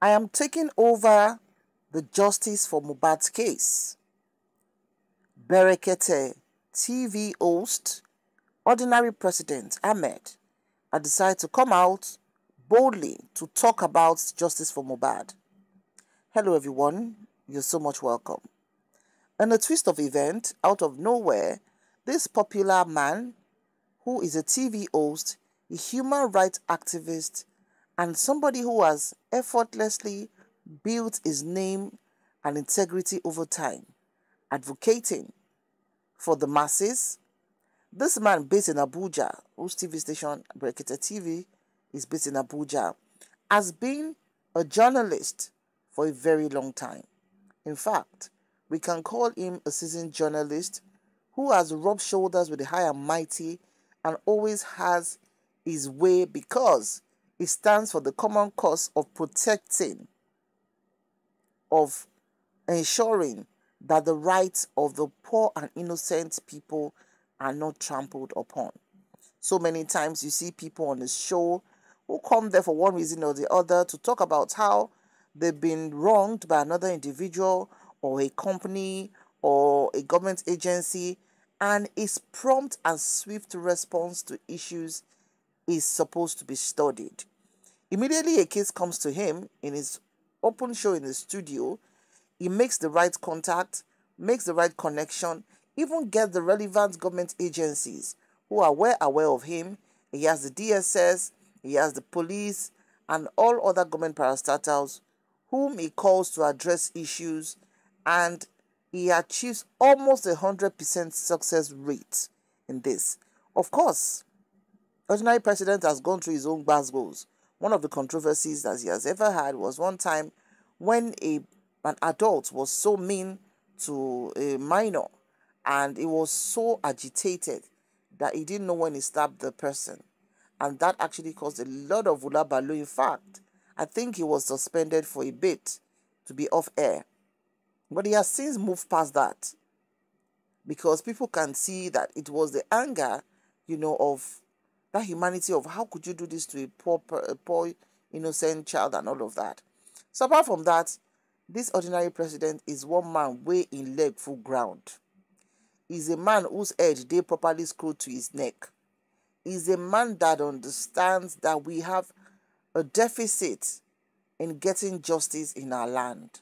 I am taking over the Justice for Mohbad's Case. Berekete TV host, Ordinary President Ahmed, I decided to come out boldly to talk about justice for Mohbad. Hello everyone, you're so much welcome. In a twist of event, out of nowhere, this popular man, who is a TV host, a human rights activist, and somebody who has effortlessly built his name and integrity over time, advocating for the masses. This man based in Abuja, whose TV station, Berekete TV, is based in Abuja, has been a journalist for a very long time. In fact, we can call him a seasoned journalist who has rubbed shoulders with the high and mighty and always has his way because he stands for the common cause of protecting, of ensuring that the rights of the poor and innocent people are not trampled upon. So many times you see people on the show who come there for one reason or the other to talk about how they've been wronged by another individual or a company or a government agency, and his prompt and swift response to issues is supposed to be studied. Immediately a case comes to him in his open show in the studio, he makes the right contact, makes the right connection, even get the relevant government agencies who are well aware of him. He has the DSS, he has the police, and all other government parastatals whom he calls to address issues, and he achieves almost 100% success rate in this. Of course, Ordinary President has gone through his own goals. One of the controversies that he has ever had was one time when an adult was so mean to a minor, and he was so agitated that he didn't know when he stabbed the person. And that actually caused a lot of ulabalu. In fact, I think he was suspended for a bit to be off air. But he has since moved past that because people can see that it was the anger, of that humanity of how could you do this to a poor innocent child and all of that. So apart from that, this Ordinary President is one man way in leg full ground. He's a man whose head they properly screwed to his neck. He's a man that understands that we have a deficit in getting justice in our land.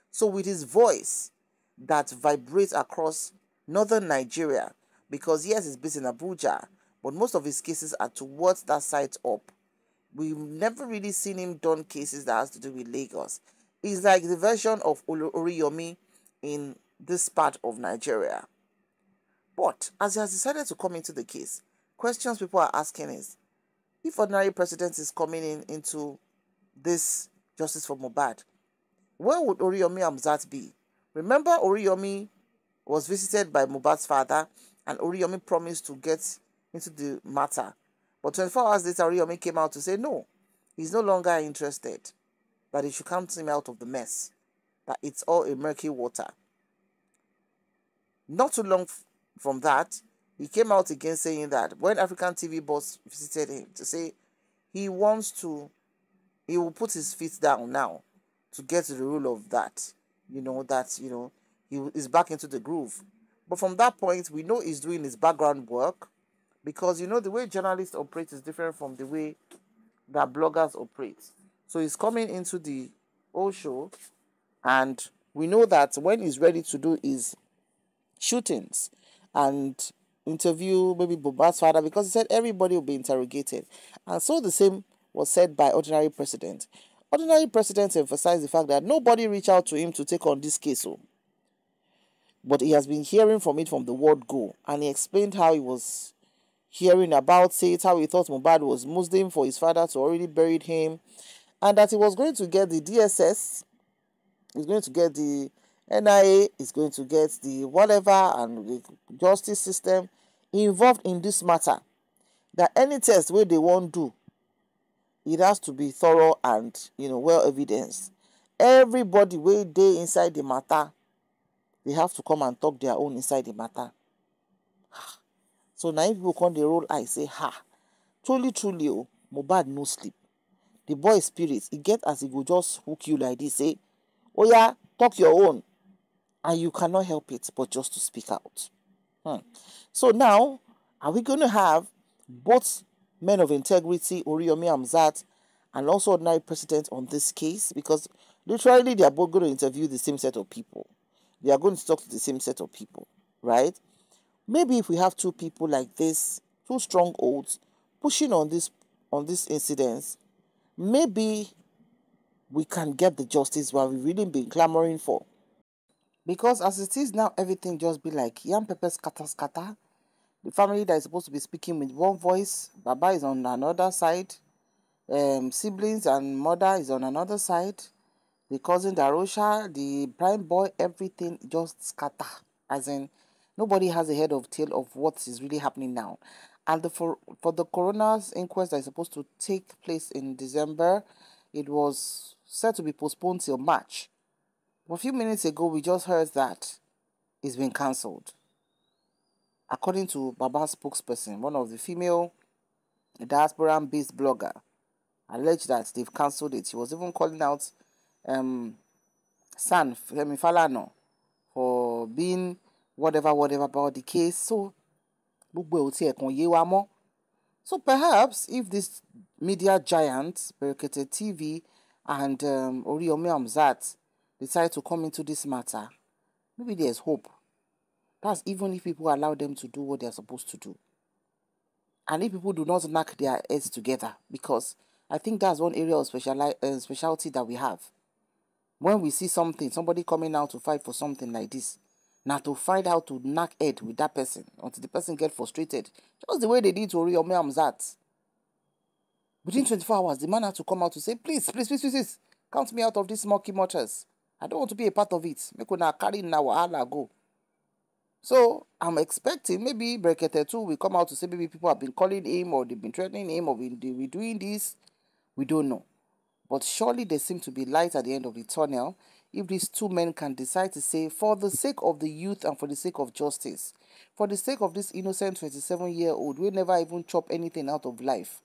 So with his voice that vibrates across northern Nigeria, because yes, he's based in Abuja, but most of his cases are towards that side up. We've never really seen him done cases that has to do with Lagos. He's like the version of Oriyomi in this part of Nigeria. But as he has decided to come into the case, questions people are asking is, if Ordinary President is coming into this justice for Mohbad, where would Oriyomi Hamzat be? Remember, Oriyomi was visited by Mohbad's father, and Oriyomi promised to get into the matter. But 24 hours later, Oriyomi came out to say no, he's no longer interested, that he should count him out of the mess, that it's all a murky water. Not too long from that, he came out again saying that when African TV boss visited him to say he will put his feet down now to get to the rule of that, he is back into the groove. But from that point, we know he's doing his background work because, the way journalists operate is different from the way that bloggers operate. So he's coming into the whole show, and we know that when he's ready to do his shootings and interview maybe Mohbad's father, because he said everybody will be interrogated. And so the same was said by Ordinary President. Ordinary President emphasized the fact that nobody reached out to him to take on this case. But he has been hearing from it from the word go. And he explained how he was hearing about it, how he thought Mohbad was Muslim for his father to already buried him, and that he was going to get the DSS, he's going to get the NIA, he's going to get the whatever and the justice system involved in this matter. That any test where they won't do, it has to be thorough and well evidenced. Everybody where they inside the matter, they have to come and talk their own inside the matter. So now people come the roll eye say, truly, Mohbad no sleep. the boy spirit, e get as he go just hook you like this, say, oh yeah, talk your own. And you cannot help it but just to speak out. So now, are we going to have both men of integrity, Oriyomi Hamzat, and also ordinary president on this case? Because literally they are both going to interview the same set of people. They are going to talk to the same set of people, right? Maybe if we have two people like this, two strongholds, pushing on this incidents, maybe we can get the justice what we've really been clamoring for. Because as it is now, everything just be like yam pepper scatter scatter. The family that is supposed to be speaking with one voice, Baba is on another side, siblings and mother is on another side, the cousin Darosha, the prime boy, everything just scatter. As in, nobody has a head of tail of what is really happening now. And for the coroner's inquest that is supposed to take place in December, it was set to be postponed till March. A few minutes ago, we just heard that it's been cancelled. According to Baba's spokesperson, one of the female diaspora-based blogger alleged that they've cancelled it. She was even calling out San Femi Falana for being whatever about the case. So, so perhaps if this media giant, Berekete TV and Oriyomi Hamzat decide to come into this matter, maybe there's hope. That's even if people allow them to do what they're supposed to do. And if people do not knock their heads together, because I think that's one area of specialty that we have. When we see somebody coming out to fight for something like this, now to find out to knock head with that person until the person get frustrated, just the way they did to Oriyomi Hamzat. Within 24 hours, the man had to come out to say, please, count me out of these smoky motors. I don't want to be a part of it. Make una carry na wahala go. So I'm expecting maybe Berekete too will come out to say maybe people have been calling him or they've been threatening him or they've been doing this. We don't know. But surely there seems to be light at the end of the tunnel if these two men can decide to say, for the sake of the youth and for the sake of justice, for the sake of this innocent 27-year-old, we never even chop anything out of life.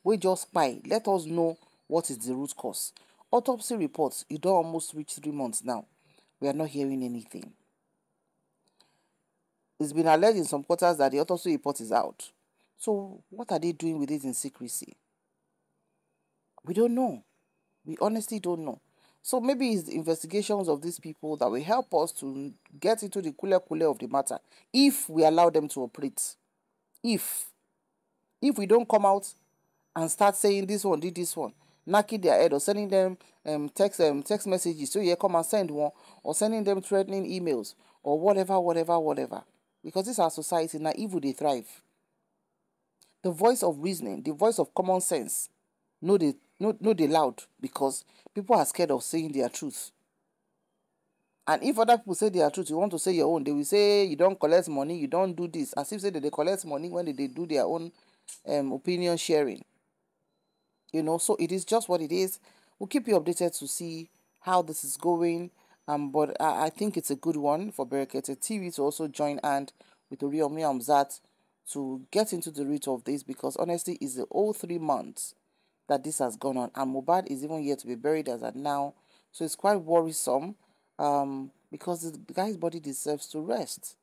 We just spy. Let us know what is the root cause. Autopsy reports, it don't almost reach 3 months now. We are not hearing anything. It's been alleged in some quarters that the autopsy report is out. So what are they doing with it in secrecy? We don't know. We honestly don't know. So maybe it's the investigations of these people that will help us to get into the kule of the matter if we allow them to operate. If we don't come out and start saying this one did this one, knocking their head or sending them text messages, so yeah, come and send one, or sending them threatening emails or whatever. Because this is our society, now evil they thrive. The voice of reasoning, the voice of common sense, no they loud because people are scared of saying their truth. And if other people say their truth, you want to say your own, they will say you don't collect money, you don't do this, as if say that they collect money when they do their own opinion sharing. So it is just what it is. We'll keep you updated to see how this is going. But I think it's a good one for Berekete TV to also join hand with Oriyomi Hamzat to get into the root of this, because honestly, it's the whole 3 months that this has gone on, and Mohbad is even yet to be buried as at now. So it's quite worrisome, because the guy's body deserves to rest,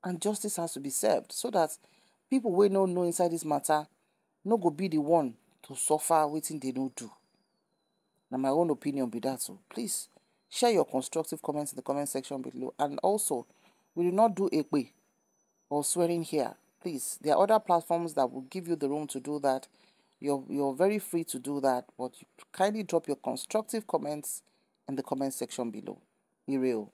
and justice has to be served so that people will not know inside this matter no go be the one to suffer wetin they don't do. Now my own opinion be that. So please share your constructive comments in the comment section below. And also, we do not do ekpe or swearing here. Please, there are other platforms that will give you the room to do that. You're very free to do that, but kindly drop your constructive comments in the comment section below. Be real.